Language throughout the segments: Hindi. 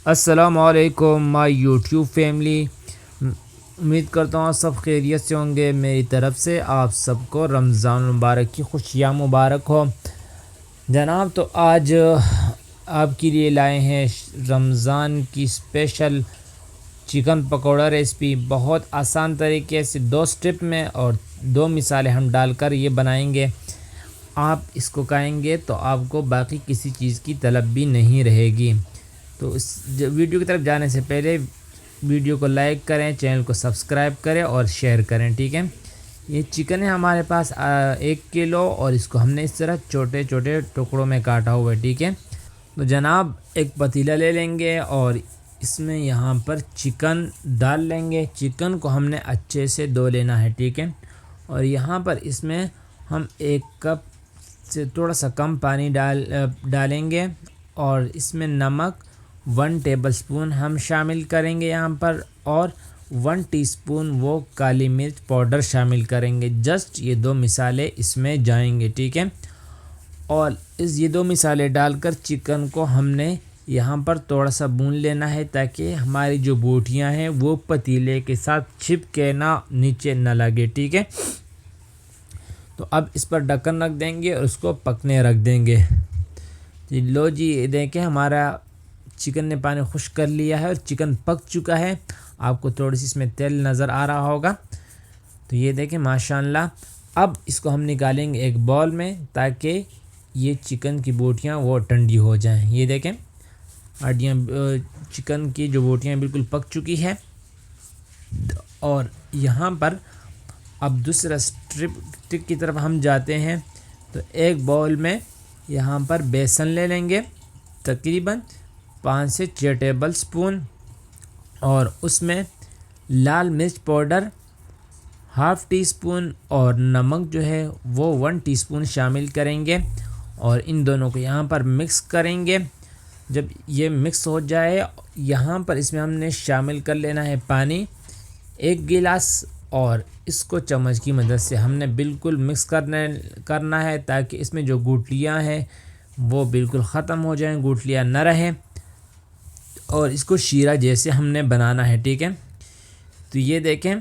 अस्सलामुअलैकुम माय यूट्यूब फैमिली। उम्मीद करता हूँ सब खैरियत से होंगे। मेरी तरफ़ से आप सबको रमज़ान मुबारक की खुशियाँ मुबारक हो जनाब। तो आज आपके लिए लाए हैं रमज़ान की स्पेशल चिकन पकौड़ा रेसिपी। बहुत आसान तरीके से 2 स्टेप में और 2 मिसालें हम डालकर ये बनाएंगे। आप इसको खाएंगे तो आपको बाकी किसी चीज़ की तलब भी नहीं रहेगी। तो इस वीडियो की तरफ जाने से पहले वीडियो को लाइक करें, चैनल को सब्सक्राइब करें और शेयर करें, ठीक है। ये चिकन है हमारे पास 1 किलो और इसको हमने इस तरह छोटे छोटे टुकड़ों में काटा हुआ है, ठीक है। तो जनाब एक पतीला ले लेंगे और इसमें यहाँ पर चिकन डाल लेंगे। चिकन को हमने अच्छे से धो लेना है, ठीक है। और यहाँ पर इसमें हम 1 कप से थोड़ा सा कम पानी डालेंगे और इसमें नमक 1 टेबलस्पून हम शामिल करेंगे यहाँ पर, और 1 टीस्पून वो काली मिर्च पाउडर शामिल करेंगे। जस्ट ये 2 मिसाले इसमें जाएंगे, ठीक है। और ये 2 मिसाले डालकर चिकन को हमने यहाँ पर थोड़ा सा भून लेना है ताकि हमारी जो बोटियाँ हैं वो पतीले के साथ चिपके ना, नीचे ना लगे, ठीक है। तो अब इस पर ढक्कन रख देंगे और उसको पकने रख देंगे। लो जी, ये देखें हमारा चिकन ने पानी खुश्क कर लिया है और चिकन पक चुका है। आपको थोड़ी सी इसमें तेल नज़र आ रहा होगा। तो ये देखें माशाल्लाह। अब इसको हम निकालेंगे एक बाउल में ताकि ये चिकन की बोटियाँ वो ठंडी हो जाएं। ये देखें हड्डियाँ, चिकन की जो बोटियाँ बिल्कुल पक चुकी है। और यहाँ पर अब दूसरा स्टेप की तरफ हम जाते हैं। तो एक बाउल में यहाँ पर बेसन ले लेंगे, तकरीबन 5 से 6 टेबल स्पून, और उसमें लाल मिर्च पाउडर 1/2 टीस्पून और नमक जो है वो 1 टीस्पून शामिल करेंगे और इन दोनों को यहाँ पर मिक्स करेंगे। जब ये मिक्स हो जाए यहाँ पर इसमें हमने शामिल कर लेना है पानी 1 गिलास, और इसको चम्मच की मदद से हमने बिल्कुल मिक्स करना है ताकि इसमें जो गुठलियाँ हैं वो बिल्कुल ख़त्म हो जाएं, गुठलियाँ न रहें, और इसको शीरा जैसे हमने बनाना है, ठीक है। तो ये देखें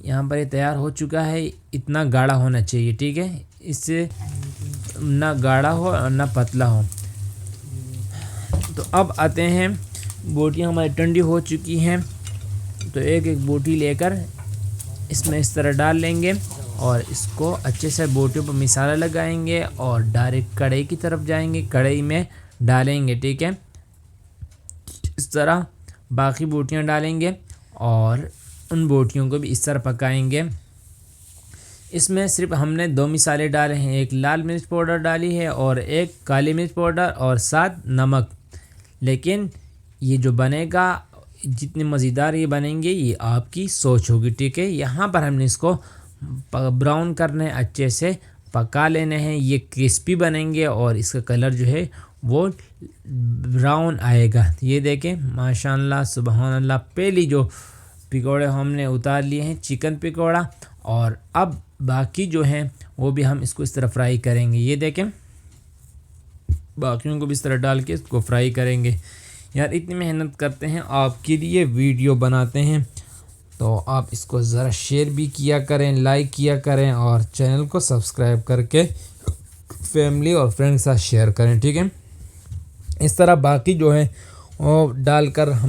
यहाँ पर ये तैयार हो चुका है। इतना गाढ़ा होना चाहिए, ठीक है। इससे ना गाढ़ा हो और ना पतला हो। तो अब आते हैं, बोटियाँ हमारी ठंडी हो चुकी हैं। तो एक एक बोटी लेकर इसमें इस तरह डाल लेंगे और इसको अच्छे से बोटियों पर मिसाला लगाएंगे और डायरेक्ट कढ़ाई की तरफ जाएंगे, कढ़ाई में डालेंगे, ठीक है। इस तरह बाकी बोटियां डालेंगे और उन बोटियों को भी इस तरह पकाएंगे। इसमें सिर्फ हमने 2 मिसाले डाले हैं, 1 लाल मिर्च पाउडर डाली है और 1 काली मिर्च पाउडर और 7 नमक। लेकिन ये जो बनेगा, जितने मज़ेदार ये बनेंगे ये आपकी सोच होगी, ठीक है। यहाँ पर हमने इसको ब्राउन करने, अच्छे से पका लेने हैं। ये क्रिस्पी बनेंगे और इसका कलर जो है वो ब्राउन आएगा। ये देखें माशाल्लाह सुबहान अल्लाह। पहली जो पकौड़े हमने उतार लिए हैं, चिकन पकौड़ा, और अब बाकी जो हैं वो भी हम इसको इस तरह फ्राई करेंगे। ये देखें बाकियों को भी इस तरह डाल के इसको फ्राई करेंगे। यार इतनी मेहनत करते हैं, आपके लिए वीडियो बनाते हैं, तो आप इसको ज़रा शेयर भी किया करें, लाइक किया करें और चैनल को सब्सक्राइब करके फैमिली और फ्रेंड्स के साथ शेयर करें, ठीक है। इस तरह बाकी जो है वो डालकर हम